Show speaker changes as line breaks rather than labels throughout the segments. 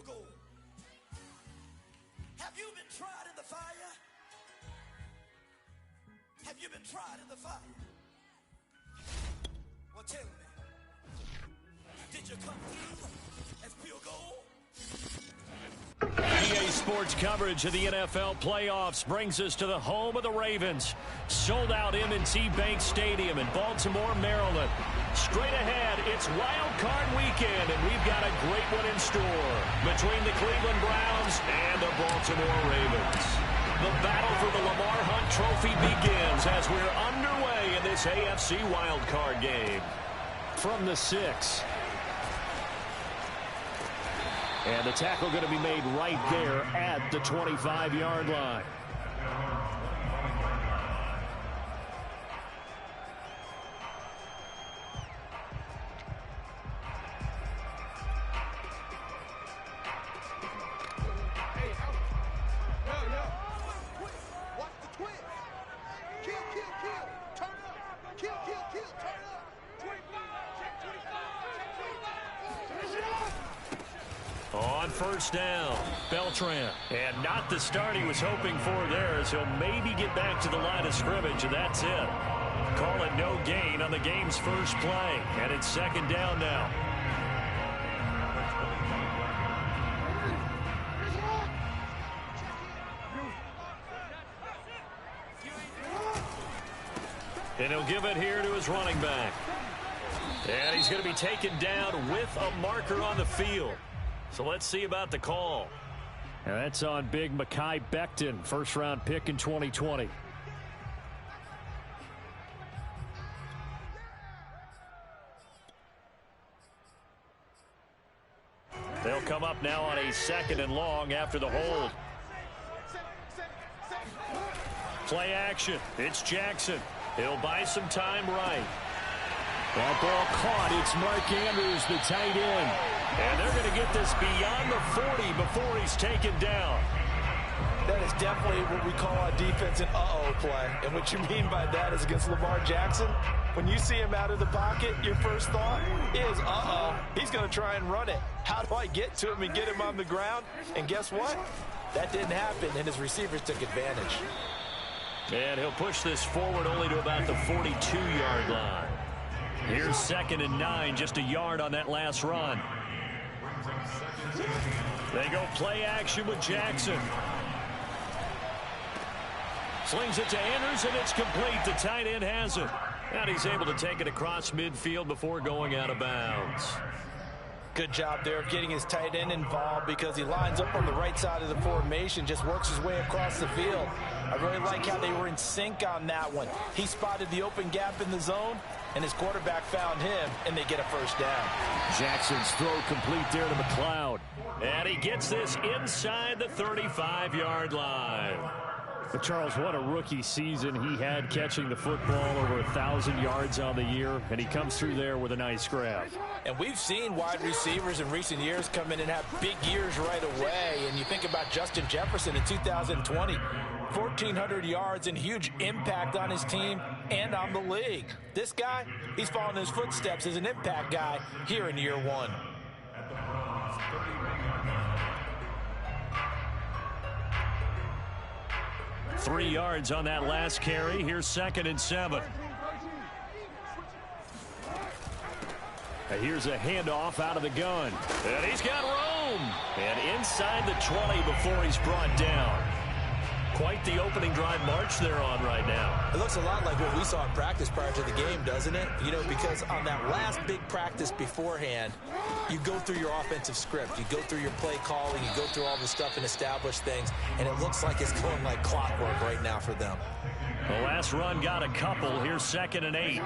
field goal. Have you been tried in the fire? Have you been tried in the fire? Well, tell me, did you come through as field goal?
EA Sports coverage of the NFL playoffs brings us to the home of the Ravens. Sold out M&T Bank Stadium in Baltimore, Maryland. Straight ahead, it's Wild Card Weekend, and we've got a great one in store between the Cleveland Browns and the Baltimore Ravens. The battle for the Lamar Hunt Trophy begins as we're underway in this AFC Wild Card game. From the 6. And the tackle going to be made right there at the 25-yard line. On first down, Beltran. And not the start he was hoping for there, as he'll maybe get back to the line of scrimmage, and that's it. Call it no gain on the game's first play. And it's second down now. And he'll give it here to his running back. And he's going to be taken down with a marker on the field. So let's see about the call. And that's on big Mekhi Becton, first-round pick in 2020. They'll come up now on a 2nd and long after the hold. Play action. It's Jackson. He'll buy some time right. That ball caught. It's Mark Andrews, the tight end. And they're going to get this beyond the 40 before he's taken down.
That is definitely what we call a defense an uh-oh play. And what you mean by that is against Lamar Jackson, when you see him out of the pocket, your first thought is, uh-oh, he's going to try and run it. How do I get to him and get him on the ground? And guess what? That didn't happen, and his receivers took advantage.
And he'll push this forward only to about the 42-yard line. Here's 2nd and 9, just a yard on that last run. They go play action with Jackson. Slings it to Andrews, and it's complete. The tight end has it. And he's able to take it across midfield before going out of bounds.
Good job there of getting his tight end involved, because he lines up on the right side of the formation, just works his way across the field. I really like how they were in sync on that one. He spotted the open gap in the zone, and his quarterback found him, and they get a first down.
Jackson's throw complete there to McLeod. And he gets this inside the 35-yard line. But Charles, what a rookie season he had, catching the football over 1,000 yards on the year, and he comes through there with a nice grab.
And we've seen wide receivers in recent years come in and have big years right away. And you think about Justin Jefferson in 2020, 1,400 yards and huge impact on his team and on the league. This guy, he's following his footsteps as an impact guy here in year one.
Three yards on that last carry. Here's 2nd and 7. Here's a handoff out of the gun. And he's got room. And inside the 20 before he's brought down. Quite the opening drive march they're on right now.
It looks a lot like what we saw in practice prior to the game, doesn't it? You know, because on that last big practice beforehand, you go through your offensive script. You go through your play calling. You go through all the stuff and establish things. And it looks like it's going like clockwork right now for them.
The last run got a couple. Here's 2nd and 8.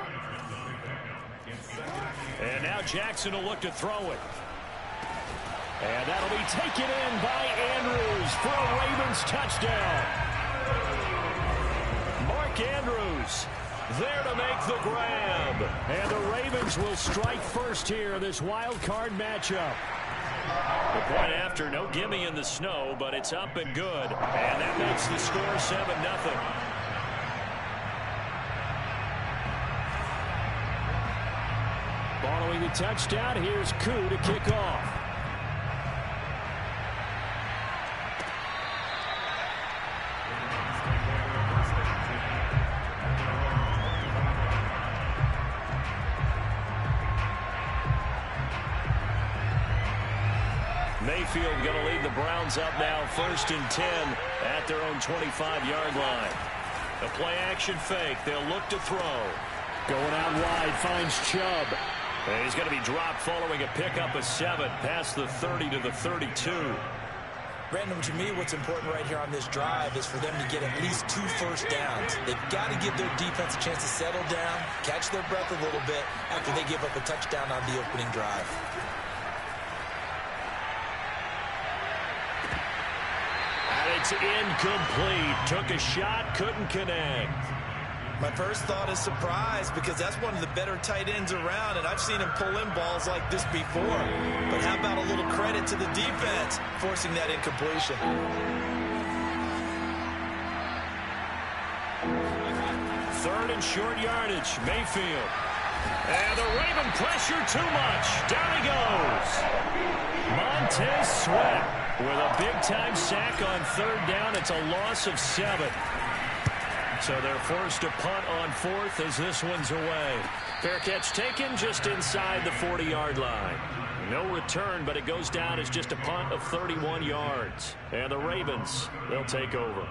And now Jackson will look to throw it. And that'll be taken in by Andrews for a Ravens touchdown. Mark Andrews there to make the grab. And the Ravens will strike first here, this wild card matchup. The point after, no gimme in the snow, but it's up and good. And that makes the score 7-0. Following the touchdown, here's Koo to kick off. Mayfield going to lead the Browns up now 1st and 10 at their own 25-yard line. A play-action fake. They'll look to throw. Going out wide, finds Chubb. And he's going to be dropped following a pickup of 7 past the 30 to the 32.
Brandon, to me, what's important right here on this drive is for them to get at least 2 first downs. They've got to give their defense a chance to settle down, catch their breath a little bit after they give up a touchdown on the opening drive.
And it's incomplete. Took a shot, couldn't connect.
My first thought is surprise, because that's one of the better tight ends around, and I've seen him pull in balls like this before. But how about a little credit to the defense forcing that incompletion?
Third and short yardage, Mayfield. And the Raven pressure too much. Down he goes. Montez Sweat with a big-time sack on 3rd down. It's a loss of 7. So they're forced to punt on 4th as this one's away. Fair catch taken just inside the 40-yard line. No return, but it goes down as just a punt of 31 yards. And the Ravens, they'll take over.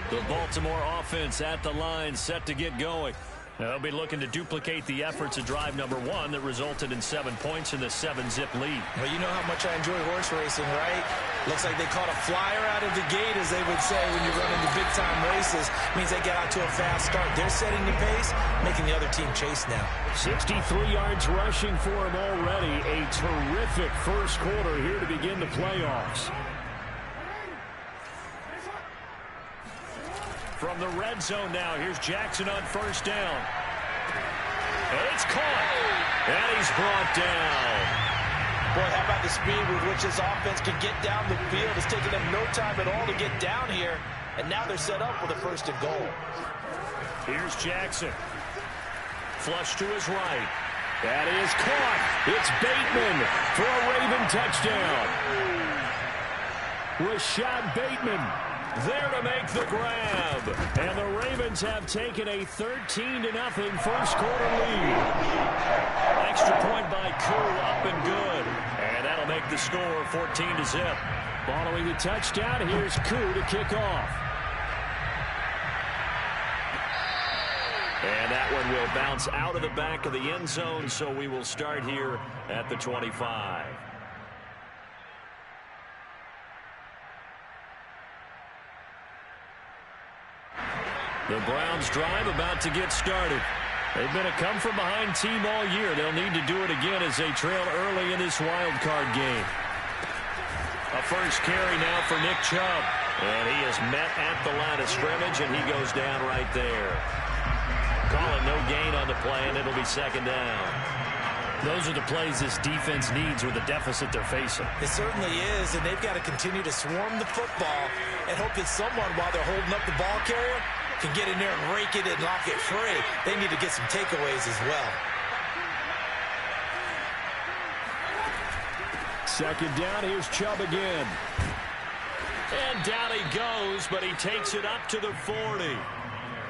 The Baltimore offense at the line, set to get going. They'll be looking to duplicate the efforts of drive number 1 that resulted in 7 points in the 7-zip lead.
Well, you know how much I enjoy horse racing, right? Looks like they caught a flyer out of the gate, as they would say when you're running the big-time races. Means they get out to a fast start. They're setting the pace, making the other team chase now.
63 yards rushing for him already. A terrific first quarter here to begin the playoffs. From the red zone now, here's Jackson on 1st down. And it's caught. And he's brought down.
Boy, how about the speed with which this offense can get down the field? It's taken them no time at all to get down here. And now they're set up with a 1st and goal.
Here's Jackson. Flush to his right. That is caught. It's Bateman for a Raven touchdown. Rashad Bateman there to make the grab. And the Ravens have taken a 13-0 first quarter lead. Extra point by Koo, up and good. And that'll make the score 14-0. Following the touchdown, here's Koo to kick off. And that one will bounce out of the back of the end zone, so we will start here at the 25. The Browns drive about to get started. They've been a come-from-behind team all year. They'll need to do it again as they trail early in this wild card game. A first carry now for Nick Chubb. And he is met at the line of scrimmage, and he goes down right there. Calling no gain on the play, and it'll be 2nd down. Those are the plays this defense needs with the deficit they're facing.
It certainly is, and they've got to continue to swarm the football and hope that someone, while they're holding up the ball carrier, can get in there and rake it and lock it free. They need to get some takeaways as well.
2nd down, here's Chubb again. And down he goes, but he takes it up to the 40.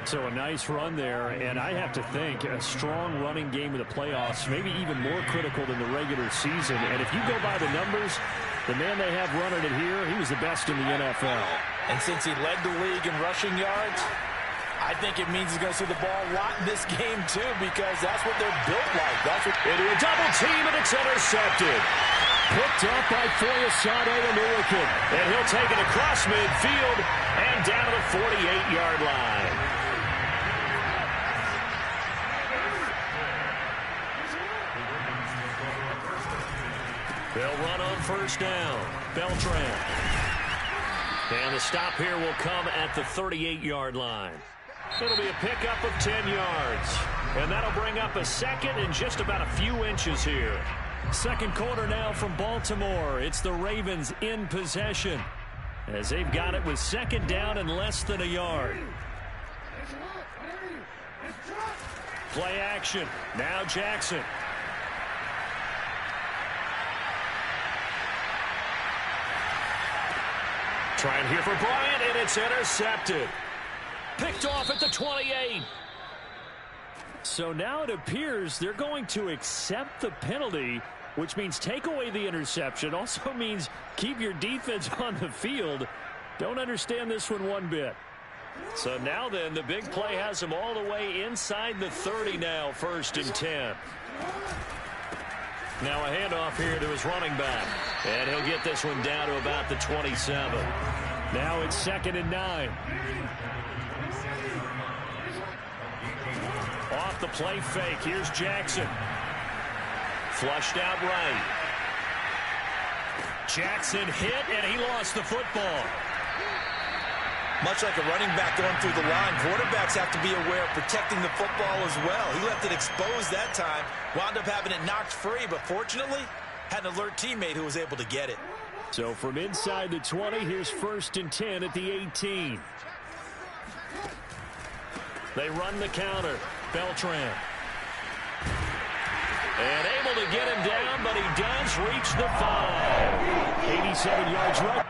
So a nice run there, and I have to think a strong running game in the playoffs, maybe even more critical than the regular season. And if you go by the numbers, the man they have running it here, he was the best in the NFL.
And since he led the league in rushing yards, I think it means he's going to see the ball a lot in this game, too, because that's what they're built like. That's what
into a double team, and it's intercepted. Picked up by Foyesade Oluokun. And he'll take it across midfield and down to the 48-yard line. They'll run on 1st down. Beltran. And the stop here will come at the 38-yard line. It'll be a pickup of 10 yards. And that'll bring up a 2nd and just about a few inches here. 2nd quarter now from Baltimore. It's the Ravens in possession, as they've got it with 2nd down and less than a yard. Play action. Now Jackson. Trying here for Bryant, and it's intercepted. Picked off at the 28. So now it appears they're going to accept the penalty, which means take away the interception. Also means keep your defense on the field. Don't understand this one bit. So now then, the big play has them all the way inside the 30 now, 1st and 10. Now a handoff here to his running back. And he'll get this one down to about the 27. Now it's 2nd and 9. Off the play fake. Here's Jackson. Flushed out right. Jackson hit, and he lost the football.
Much like a running back going through the line, quarterbacks have to be aware of protecting the football as well. He left it exposed that time, wound up having it knocked free, but fortunately, had an alert teammate who was able to get it.
So from inside the 20, here's 1st and 10 at the 18. They run the counter. Beltran. And able to get him down, but he does reach the 5. 87 yards right.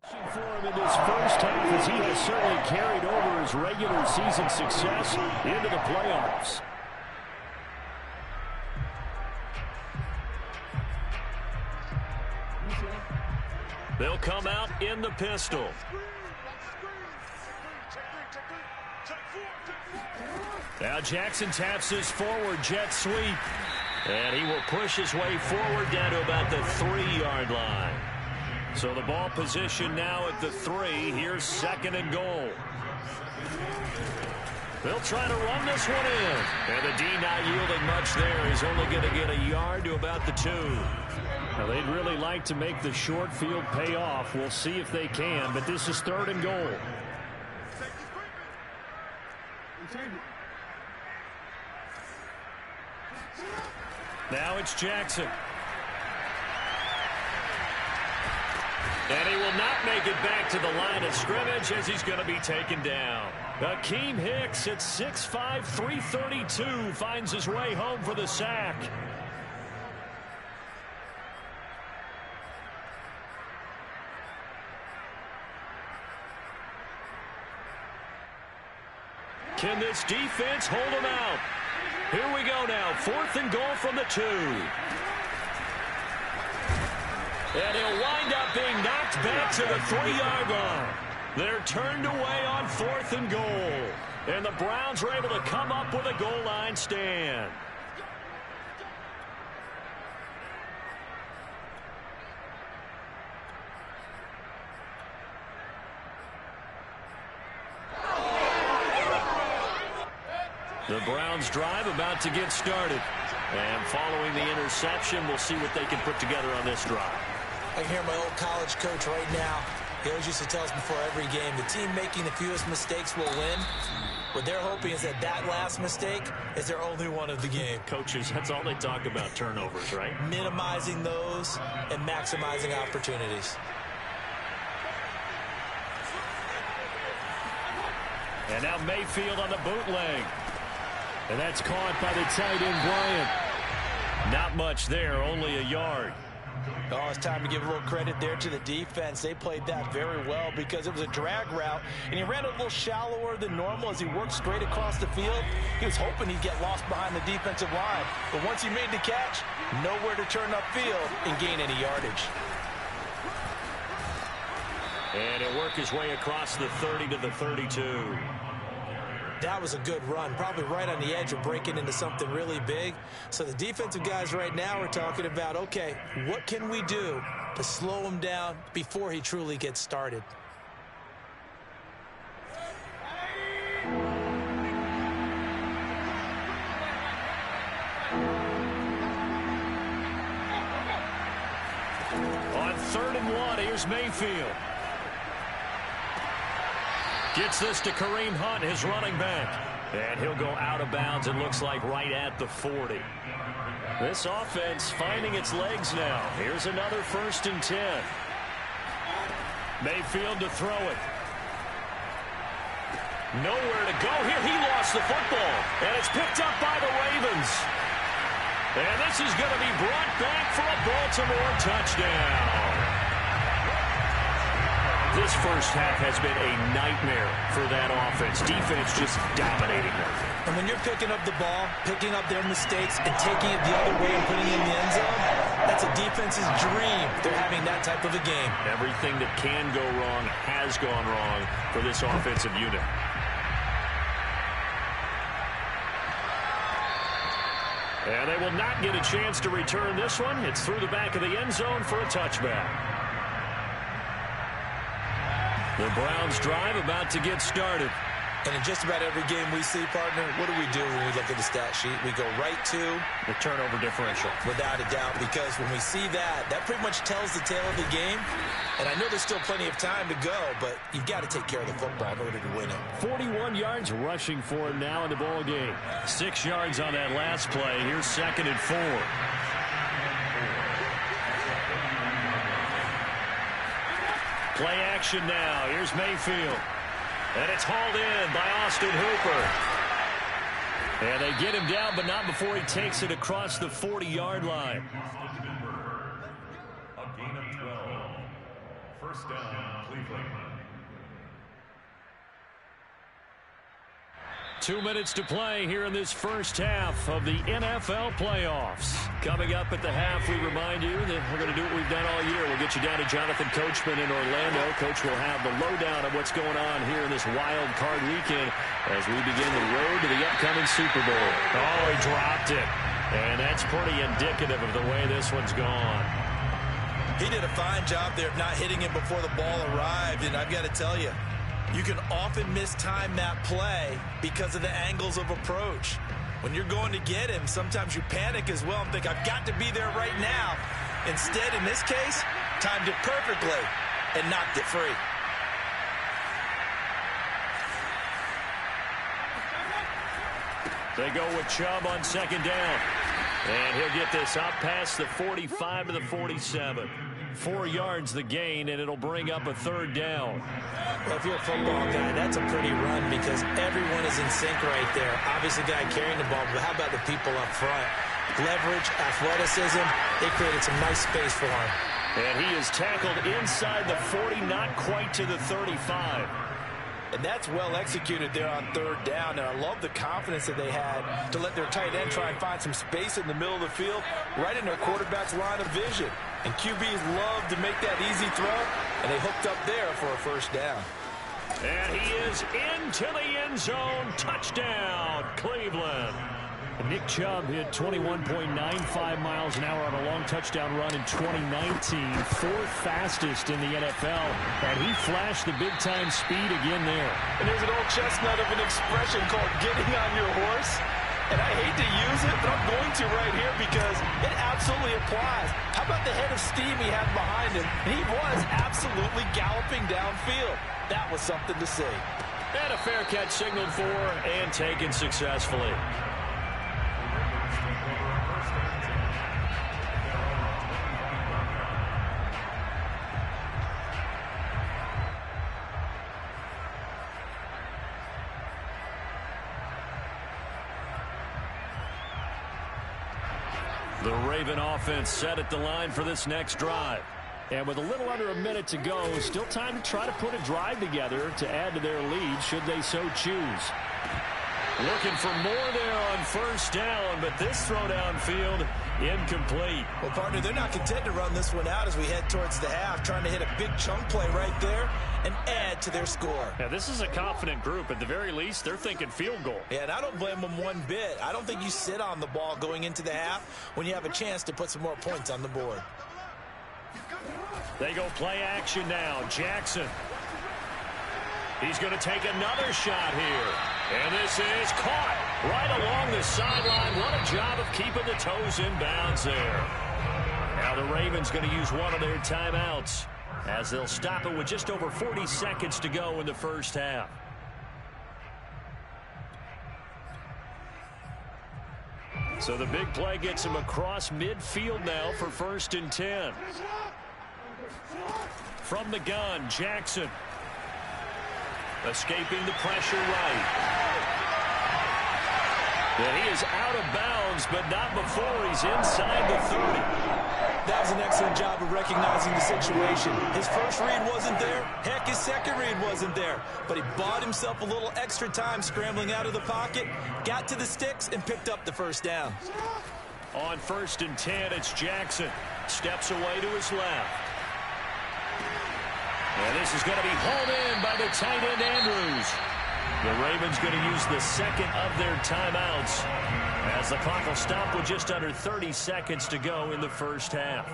For him in this first half, as he has certainly carried over his regular season success into the playoffs. They'll come out in the pistol. Now Jackson taps his forward jet sweep. And he will push his way forward down to about the 3-yard line. So the ball position now at the 3. Here's 2nd and goal. They'll try to run this one in. And the D not yielding much there. He's only going to get a yard to about the 2. Now, they'd really like to make the short field pay off. We'll see if they can, but this is 3rd and goal. Now it's Jackson. And he will not make it back to the line of scrimmage as he's going to be taken down. Akeem Hicks at 6'5", 332 finds his way home for the sack. Can this defense hold him out? Here we go now. 4th and goal from the 2. And he'll wind up being knocked back to the 3-yard line. They're turned away on 4th and goal. And the Browns are able to come up with a goal line stand. The Browns drive about to get started. And following the interception, we'll see what they can put together on this drive.
I can hear my old college coach right now. He always used to tell us before every game, the team making the fewest mistakes will win. What they're hoping is that last mistake is their only one of the game.
Coaches, that's all they talk about, turnovers, right?
Minimizing those and maximizing opportunities.
And now Mayfield on the bootleg. And that's caught by the tight end, Bryant. Not much there, only a yard.
Oh, it's time to give a little credit there to the defense. They played that very well because it was a drag route, and he ran a little shallower than normal as he worked straight across the field. He was hoping he'd get lost behind the defensive line, but once he made the catch, nowhere to turn upfield and gain any yardage.
And he'll work his way across the 30 to the 32.
That was a good run, probably right on the edge of breaking into something really big. So the defensive guys right now are talking about, okay, what can we do to slow him down before he truly gets started?
On 3rd and 1, here's Mayfield. Gets this to Kareem Hunt, his running back. And he'll go out of bounds, it looks like right at the 40. This offense finding its legs now. Here's another 1st and 10. Mayfield to throw it. Nowhere to go here. He lost the football. And it's picked up by the Ravens. And this is going to be brought back for a Baltimore touchdown. This first half has been a nightmare for that offense. Defense just dominating them.
And when you're picking up the ball, picking up their mistakes, and taking it the other way and putting it in the end zone, that's a defense's dream. They're having that type of a game.
Everything that can go wrong has gone wrong for this offensive unit. And they will not get a chance to return this one. It's through the back of the end zone for a touchback. The Browns drive about to get started.
And in just about every game we see, partner, what do we do when we look at the stat sheet? We go right to
the turnover differential.
Without a doubt, because when we see that, that pretty much tells the tale of the game. And I know there's still plenty of time to go, but you've got to take care of the football in order to win it.
41 yards rushing for him now in the ball game. 6 yards on that last play. Here's 2nd and 4. Play action now. Here's Mayfield. And it's hauled in by Austin Hooper. And they get him down, but not before he takes it across the 40-yard line.
A gain of 12. First down, Cleveland.
2 minutes to play here in this first half of the NFL playoffs. Coming up at the half, we remind you that we're going to do what we've done all year. We'll get you down to Jonathan Coachman in Orlando. Coach will have the lowdown of what's going on here in this wild card weekend as we begin the road to the upcoming Super Bowl. Oh, he dropped it. And that's pretty indicative of the way this one's gone.
He did a fine job there of not hitting him before the ball arrived, and I've got to tell you, you can often mistime that play because of the angles of approach. When you're going to get him, sometimes you panic as well and think, I've got to be there right now. Instead, in this case, timed it perfectly and knocked it free.
They go with Chubb on 2nd down. And he'll get this out past the 45 to the 47. 4 yards the gain, and it'll bring up a 3rd down.
Well, if you're a football guy, that's a pretty run because everyone is in sync right there. Obviously, the guy carrying the ball, but how about the people up front? Leverage, athleticism, they created some nice space for him.
And he is tackled inside the 40, not quite to the 35.
And that's well executed there on 3rd down. And I love the confidence that they had to let their tight end try and find some space in the middle of the field, right in their quarterback's line of vision. And QBs love to make that easy throw, and they hooked up there for a 1st down.
And he is into the end zone. Touchdown, Cleveland. Nick Chubb hit 21.95 miles an hour on a long touchdown run in 2019, 4th fastest in the NFL, and he flashed the big-time speed again there.
And there's an old chestnut of an expression called getting on your horse. And I hate to use it, but I'm going to right here because it absolutely applies. How about the head of steam he had behind him? He was absolutely galloping downfield. That was something to see.
And a fair catch signaled for and taken successfully. The Raven offense set at the line for this next drive. And with a little under a minute to go, still time to try to put a drive together to add to their lead should they so choose. Looking for more there on 1st down, but this throw downfield incomplete.
Well, partner, they're not content to run this one out as we head towards the half, trying to hit a big chunk play right there and add to their score.
Now, this is a confident group. At the very least, they're thinking field goal.
Yeah, and I don't blame them one bit. I don't think you sit on the ball going into the half when you have a chance to put some more points on the board.
They go play action now. Jackson. He's going to take another shot here. And this is caught right along the sideline. What a job of keeping the toes in bounds there. Now the Ravens going to use one of their timeouts as they'll stop it with just over 40 seconds to go in the first half. So the big play gets him across midfield now for 1st and 10. From the gun, Jackson. Escaping the pressure right. And he is out of bounds, but not before he's inside the 30.
That was an excellent job of recognizing the situation. His first read wasn't there. Heck, his second read wasn't there. But he bought himself a little extra time scrambling out of the pocket, got to the sticks, and picked up the first down.
On 1st and 10, it's Jackson. Steps away to his left. And this is going to be hauled in by the tight end, Andrews. The Ravens going to use the second of their timeouts as the clock will stop with just under 30 seconds to go in the first half.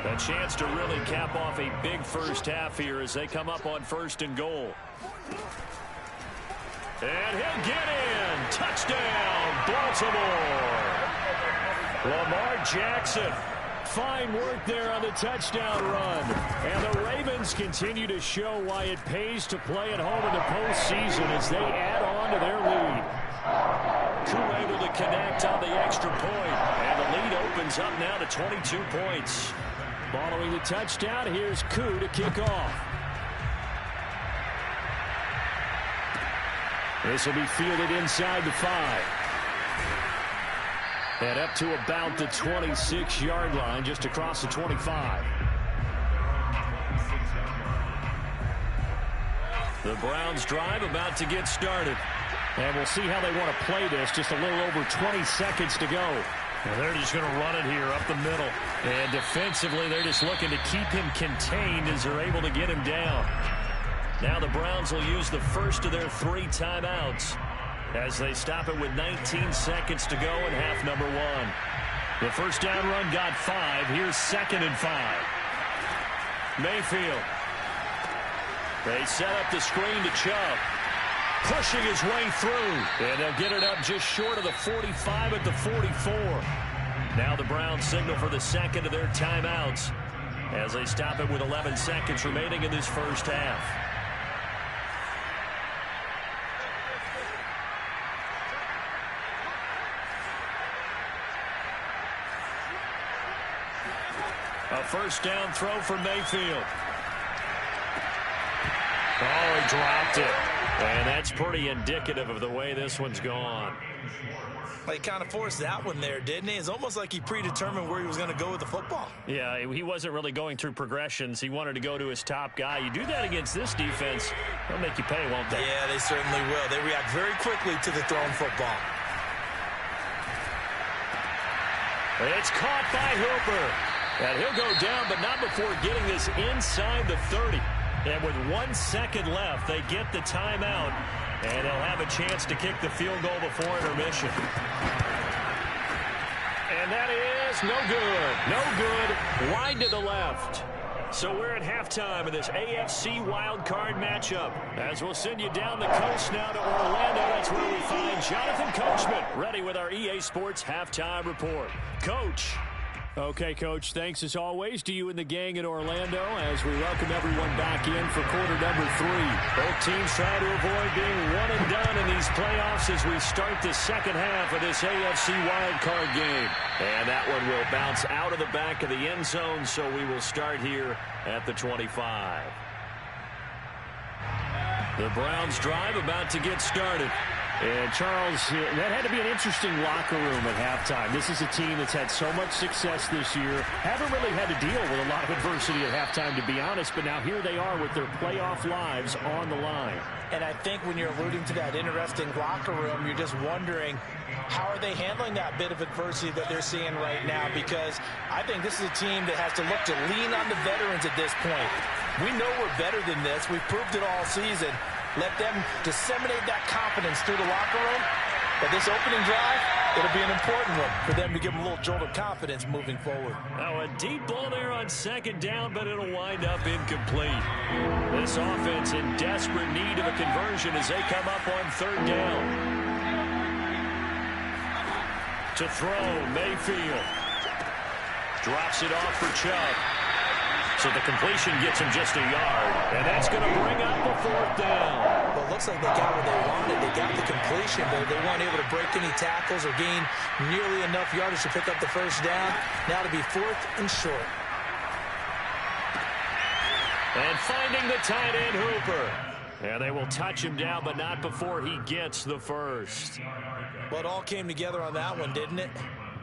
A chance to really cap off a big first half here as they come up on 1st and goal. And he'll get in. Touchdown, Baltimore. Lamar Jackson. Fine work there on the touchdown run. And the Ravens continue to show why it pays to play at home in the postseason as they add on to their lead. Koo able to connect on the extra point. And the lead opens up now to 22 points. Following the touchdown, here's Koo to kick off. This will be fielded inside the 5. And up to about the 26-yard line, just across the 25. The Browns drive about to get started. And we'll see how they want to play this. Just a little over 20 seconds to go. And they're just going to run it here up the middle. And defensively, they're just looking to keep him contained as they're able to get him down. Now the Browns will use the first of their 3 timeouts as they stop it with 19 seconds to go in half number 1. The first down run got 5. Here's 2nd and 5. Mayfield. They set up the screen to Chubb. Pushing his way through. And they'll get it up just short of the 45 at the 44. Now the Browns signal for the second of their timeouts as they stop it with 11 seconds remaining in this first half. A first down throw for Mayfield. Oh, he dropped it. And that's pretty indicative of the way this one's gone.
Well, he kind of forced that one there, didn't he? It's almost like he predetermined where he was going to go with the football.
Yeah, he wasn't really going through progressions. He wanted to go to his top guy. You do that against this defense, they'll make you pay, won't they?
Yeah, they certainly will. They react very quickly to the thrown football.
It's caught by Hooper. And he'll go down, but not before getting this inside the 30. And with 1 second left, they get the timeout. And they'll have a chance to kick the field goal before intermission. And that is no good. No good. Wide to the left. So we're at halftime in this AFC wildcard matchup. As we'll send you down the coast now to Orlando. That's where we find Jonathan Coachman, ready with our EA Sports halftime report. Coach. Okay, Coach, thanks as always to you and the gang in Orlando as we welcome everyone back in for quarter number 3. Both teams trying to avoid being one and done in these playoffs as we start the second half of this AFC wildcard game. And that one will bounce out of the back of the end zone, so we will start here at the 25. The Browns drive about to get started. And, Charles, that had to be an interesting locker room at halftime. This is a team that's had so much success this year. Haven't really had to deal with a lot of adversity at halftime, to be honest. But now here they are with their playoff lives on the line.
And I think when you're alluding to that interesting locker room, you're just wondering, how are they handling that bit of adversity that they're seeing right now? Because I think this is a team that has to look to lean on the veterans at this point. We know we're better than this. We've proved it all season. Let them disseminate that confidence through the locker room. But this opening drive, it'll be an important one for them to give them a little jolt of confidence moving forward.
Now a deep ball there on second down, but it'll wind up incomplete. This offense in desperate need of a conversion as they come up on third down. To throw, Mayfield. Drops it off for Chubb. So the completion gets him just a yard. And that's going to bring up the fourth down.
Well, it looks like they got what they wanted. They got the completion, but they weren't able to break any tackles or gain nearly enough yardage to pick up the first down. Now to be 4th and short.
And finding the tight end, Hooper. And they will touch him down, but not before he gets the first.
Well, it all came together on that one, didn't it?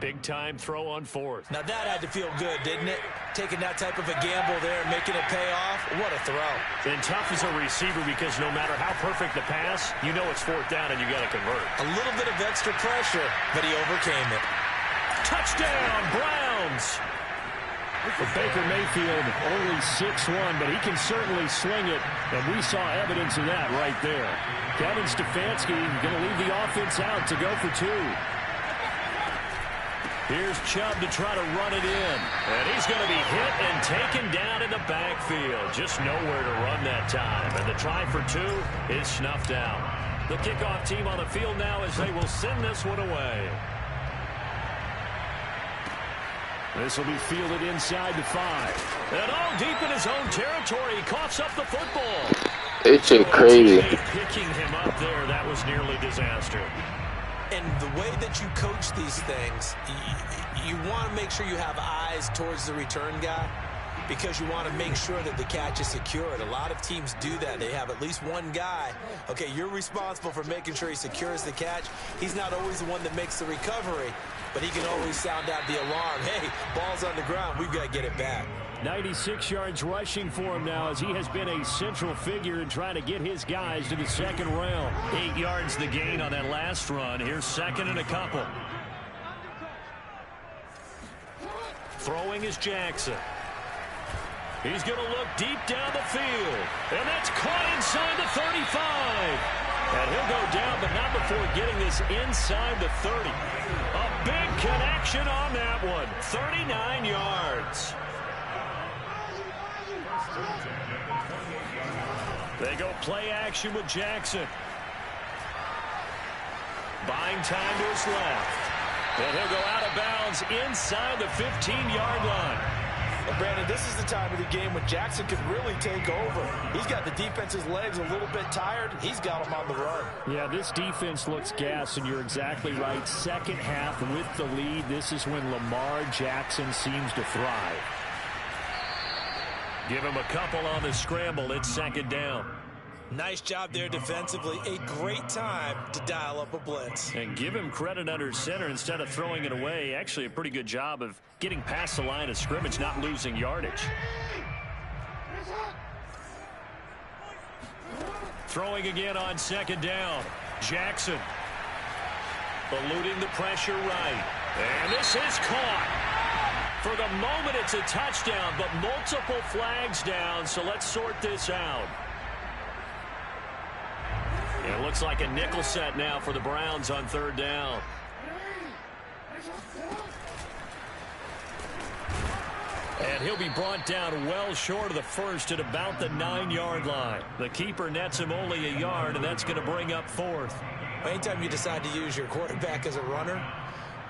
Big-time throw on fourth.
Now that had to feel good, didn't it? Taking that type of a gamble there and making it pay off. What a throw.
And tough as a receiver because no matter how perfect the pass, you know it's fourth down and you got to convert.
A little bit of extra pressure, but he overcame it.
Touchdown, Browns!
For Baker Mayfield, only 6'1", but he can certainly swing it, and we saw evidence of that right there. Kevin Stefanski going to leave the offense out to go for two.
Here's Chubb to try to run it in, and he's going to be hit and taken down in the backfield. Just nowhere to run that time, and the try for two is snuffed out. The kickoff team on the field now as they will send this one away.
This will be fielded inside the 5.
And all deep in his own territory, he coughs up the football.
It's crazy.
Picking him up there, that was nearly disaster.
And the way that you coach these things, you want to make sure you have eyes towards the return guy because you want to make sure that the catch is secured. A lot of teams do that. They have at least one guy. Okay, you're responsible for making sure he secures the catch. He's not always the one that makes the recovery, but he can always sound out the alarm. Hey, ball's on the ground. We've got to get it back.
96 yards rushing for him now as he has been a central figure in trying to get his guys to the second round.
8 yards the gain on that last run. Here's second and a couple. Throwing is Jackson. He's going to look deep down the field. And that's caught inside the 35. And he'll go down, but not before getting this inside the 30. A big connection on that one. 39 yards. They go play action with Jackson. Buying time to his left. And he'll go out of bounds inside the 15-yard line.
And Brandon, this is the time of the game when Jackson could really take over. He's got the defense's legs a little bit tired. He's got them on the run.
Yeah, this defense looks gassed, and you're exactly right. Second half with the lead, this is when Lamar Jackson seems to thrive.
Give him a couple on the scramble. It's second down.
Nice job there defensively. A great time to dial up a blitz.
And give him credit under center instead of throwing it away. Actually a pretty good job of getting past the line of scrimmage, not losing yardage. Throwing again on second down. Jackson eluding the pressure right. And this is caught. For the moment, it's a touchdown, but multiple flags down, so let's sort this out. It looks like a nickel set now for the Browns on third down. And he'll be brought down well short of the first at about the 9-yard line. The keeper nets him only a yard, and that's going to bring up fourth.
Anytime you decide to use your quarterback as a runner,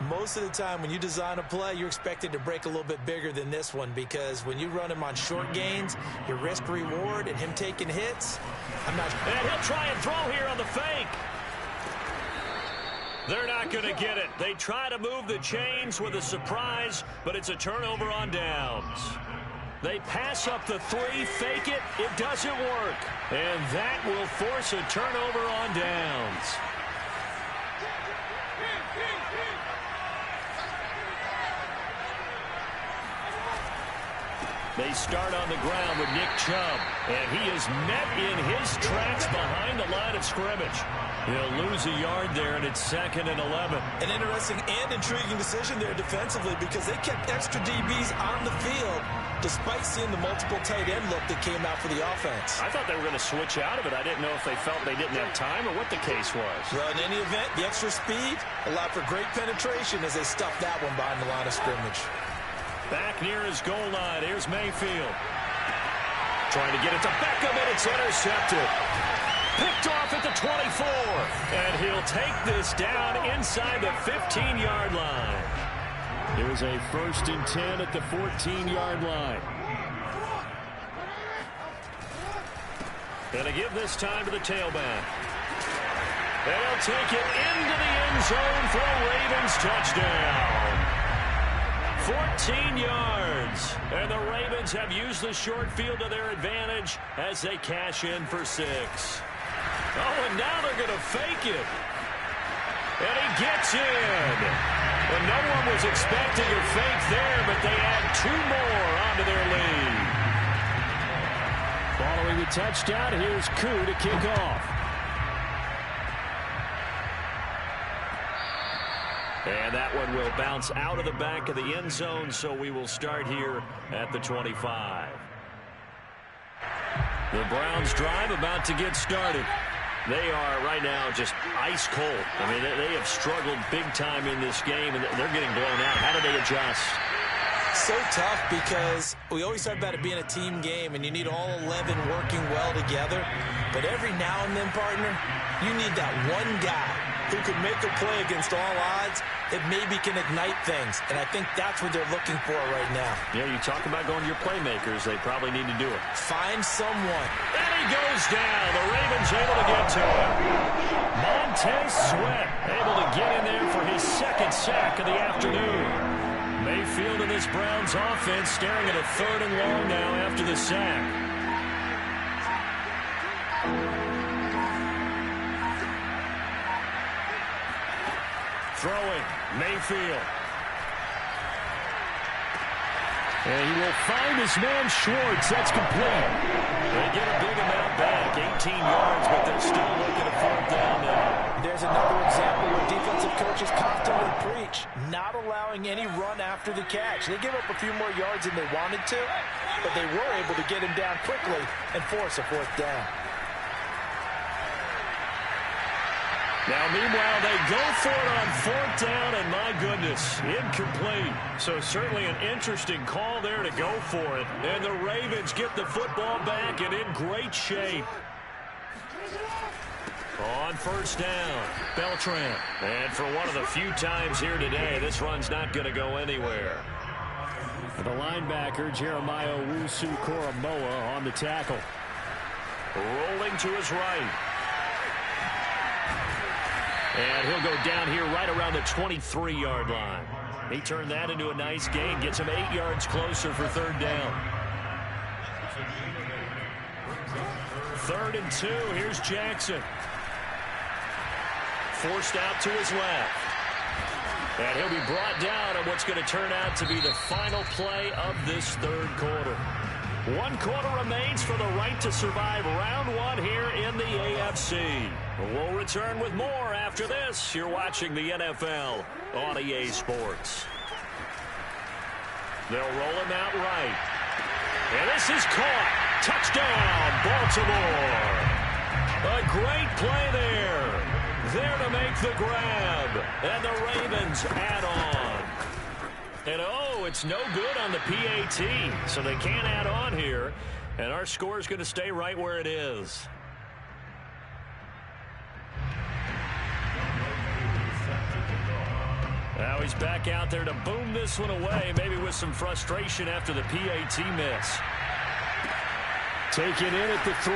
most of the time when you design a play, you're expected to break a little bit bigger than this one because when you run him on short gains, your risk-reward and him taking hits, I'm not...
And he'll try and throw here on the fake. They're not going to get it. They try to move the chains with a surprise, but it's a turnover on downs. They pass up the 3, fake it. It doesn't work. And that will force a turnover on downs. They start on the ground with Nick Chubb, and he is met in his tracks behind the line of scrimmage. He'll lose a yard there, and it's second and 11.
An interesting and intriguing decision there defensively because they kept extra DBs on the field despite seeing the multiple tight end look that came out for the offense.
I thought they were going to switch out of it. I didn't know if they felt they didn't have time or what the case was.
Well, in any event, the extra speed allowed for great penetration as they stuffed that one behind the line of scrimmage.
Back near his goal line. Here's Mayfield. Trying to get it to Beckham, and it's intercepted. Picked off at the 24. And he'll take this down inside the 15-yard line.
Here's a 1st and 10 at the 14-yard line.
Gonna give this time to the tailback. They'll take it into the end zone for a Ravens touchdown. 14 yards. And the Ravens have used the short field to their advantage as they cash in for 6. Oh, and now they're going to fake it. And he gets in. Well, no one was expecting a fake there, but they add 2 more onto their lead.
Following the touchdown, here's Koo to kick off.
And that one will bounce out of the back of the end zone, so we will start here at the 25. The Browns drive about to get started. They are right now just ice cold. I mean, they have struggled big time in this game, and they're getting blown out. How do they adjust?
So tough because we always talk about it being a team game, and you need all 11 working well together. But every now and then, partner, you need that one guy who can make a play against all odds that maybe can ignite things. And I think that's what they're looking for right now.
Yeah, you talk about going to your playmakers. They probably need to do it.
Find someone.
And he goes down. The Ravens able to get to him. Montez Sweat able to get in there for his 2nd sack of the afternoon. Mayfield and this Browns offense staring at a 3rd and long now after the sack. Throwing, Mayfield.
And he will find his man Schwartz. That's complete.
They get a big amount back, 18 yards, but they're still looking at 4th down now.
There's another example where defensive coaches constantly preach, not allowing any run after the catch. They give up a few more yards than they wanted to, but they were able to get him down quickly and force a 4th down.
Now, meanwhile, they go for it on 4th down, and my goodness, incomplete. So certainly an interesting call there to go for it. And the Ravens get the football back and in great shape. On 1st down, Beltran. And for one of the few times here today, this run's not going to go anywhere.
The linebacker, Jeremiah Owusu-Koramoah, on the tackle.
Rolling to his right. And he'll go down here right around the 23-yard line. He turned that into a nice gain. Gets him 8 yards closer for 3rd down. 3rd and 2. Here's Jackson. Forced out to his left. And he'll be brought down on what's going to turn out to be the final play of this 3rd quarter. 1 quarter remains for the right to survive round 1 here in the AFC. We'll return with more after this. You're watching the NFL on EA Sports. They'll roll him out right. And this is caught. Touchdown, Baltimore. A great play there. There to make the grab. And the Ravens add on. And oh, it's no good on the PAT. So they can't add on here. And our score is going to stay right where it is. Now he's back out there to boom this one away, maybe with some frustration after the PAT miss.
Taken in at the 3.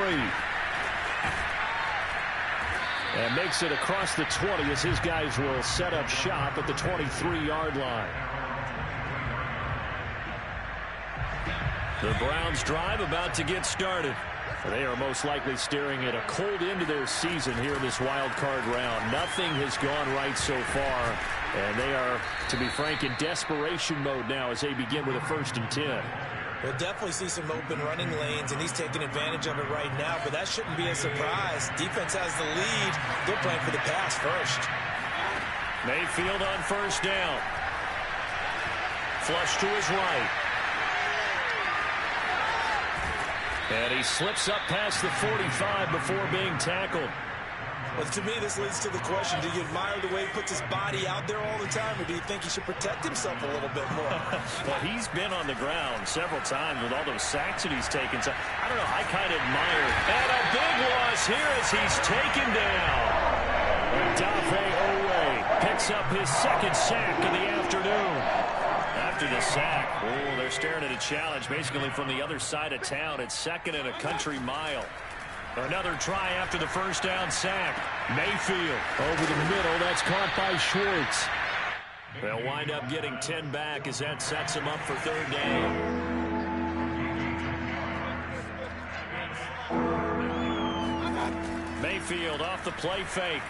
And makes it across the 20 as his guys will set up shop at the 23-yard line.
The Browns drive about to get started.
They are most likely staring at a cold end to their season here in this wild card round. Nothing has gone right so far, and they are, to be frank, in desperation mode now as they begin with a 1st and 10.
We'll definitely see some open running lanes, and he's taking advantage of it right now, but that shouldn't be a surprise. Defense has the lead. They're playing for the pass first.
Mayfield on 1st down. Flush to his right. And he slips up past the 45 before being tackled.
Well, to me, this leads to the question, do you admire the way he puts his body out there all the time, or do you think he should protect himself a little bit more?
Well, he's been on the ground several times with all those sacks that he's taken. So, I don't know, I kind of admire. And a big loss here as he's taken down. Odafe Oweh picks up his 2nd sack of the afternoon. After the sack, oh, they're staring at a challenge basically from the other side of town. It's 2nd and a country mile. Another try after the 1st down sack. Mayfield
over the middle. That's caught by Schwartz.
They'll wind up getting 10 back as that sets them up for third down. Mayfield off the play fake.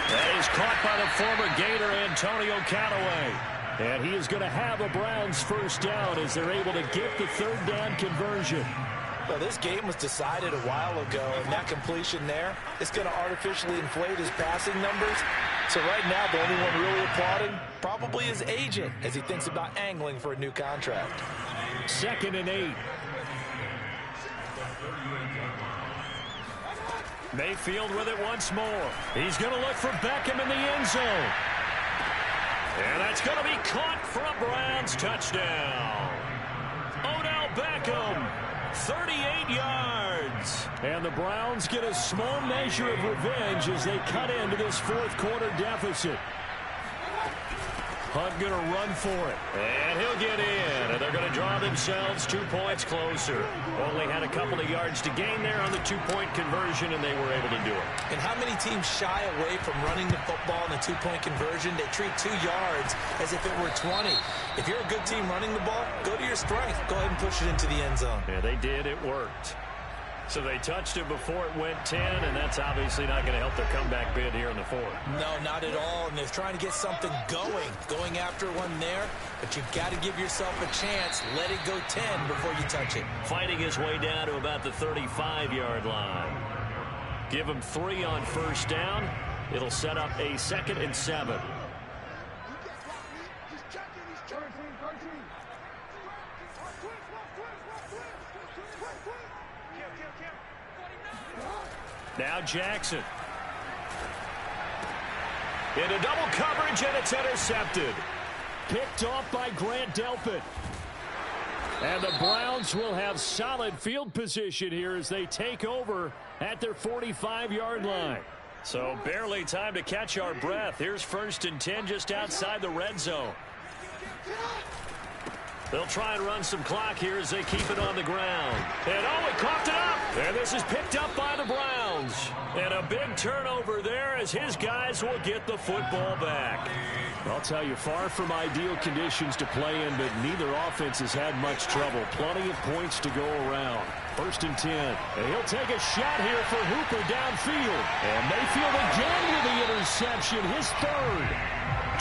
That is caught by the former Gator Antonio Callaway. And he is going to have a Browns first down as they're able to get the third down conversion.
Well, this game was decided a while ago, and that completion there is going to artificially inflate his passing numbers. So right now, the only one really applauding probably his agent as he thinks about angling for a new contract.
2nd and 8. Mayfield with it once more. He's going to look for Beckham in the end zone. And that's going to be caught for a Browns touchdown. Odell Beckham, 38 yards. And the Browns get a small measure of revenge as they cut into this fourth quarter deficit. Hunt going to run for it. And he'll get in. And they're going to draw themselves 2 points closer. Only had a couple of yards to gain there on the 2-point conversion, and they were able to do it.
And how many teams shy away from running the football in the 2-point conversion? They treat 2 yards as if it were 20. If you're a good team running the ball, go to your strength. Go ahead and push it into the end zone.
Yeah, they did. It worked. So they touched it before it went 10, and that's obviously not going to help their comeback bid here in the fourth.
No, not at all. And they're trying to get something going after one there. But you've got to give yourself a chance. Let it go 10 before you touch it.
Fighting his way down to about the 35-yard line. Give him 3 on first down. It'll set up a 2nd and 7. Now Jackson. Into double coverage, and it's intercepted. Picked off by Grant Delpit. And the Browns will have solid field position here as they take over at their 45-yard line. So barely time to catch our breath. Here's 1st and 10 just outside the red zone. They'll try and run some clock here as they keep it on the ground. And he coughed it up. And this is picked up by the Browns. And a big turnover there as his guys will get the football back. I'll tell you, far from ideal conditions to play in, but neither offense has had much trouble. Plenty of points to go around. 1st and 10. And he'll take a shot here for Hooper downfield. And Mayfield again with the interception, his 3rd.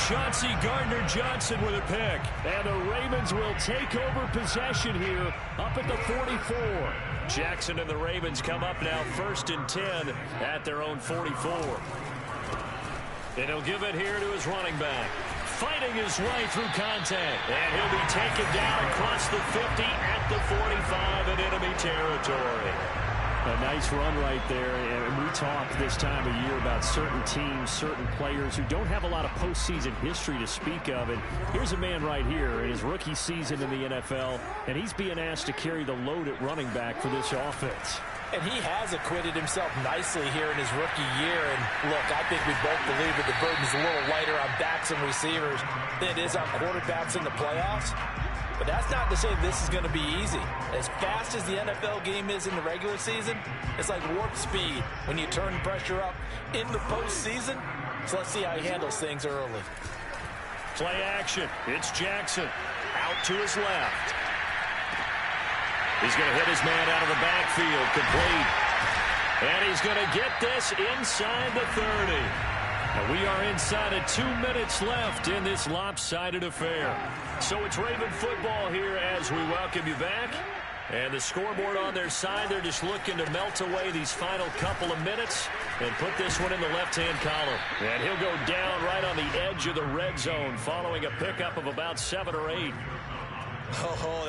Chauncey Gardner-Johnson with a pick. And the Ravens will take over possession here up at the 44. Jackson and the Ravens come up now 1st and 10 at their own 44. And he'll give it here to his running back. Fighting his way through contact. And he'll be taken down across the 50 at the 45 in enemy territory. A nice run right there, and we talked this time of year about certain teams, certain players who don't have a lot of postseason history to speak of, and here's a man right here in his rookie season in the NFL, and he's being asked to carry the load at running back for this offense.
And he has acquitted himself nicely here in his rookie year, and look, I think we both believe that the burden's a little lighter on backs and receivers than it is on quarterbacks in the playoffs. But that's not to say this is going to be easy. As fast as the NFL game is in the regular season, it's like warp speed when you turn pressure up in the postseason. So let's see how he handles things early.
Play action. It's Jackson. Out to his left. He's going to hit his man out of the backfield. Complete. And he's going to get this inside the 30. And we are inside of 2 minutes left in this lopsided affair. So it's Raven football here as we welcome you back. And the scoreboard on their side, they're just looking to melt away these final couple of minutes and put this one in the left-hand column. And he'll go down right on the edge of the red zone following a pickup of about 7 or 8.
Oh,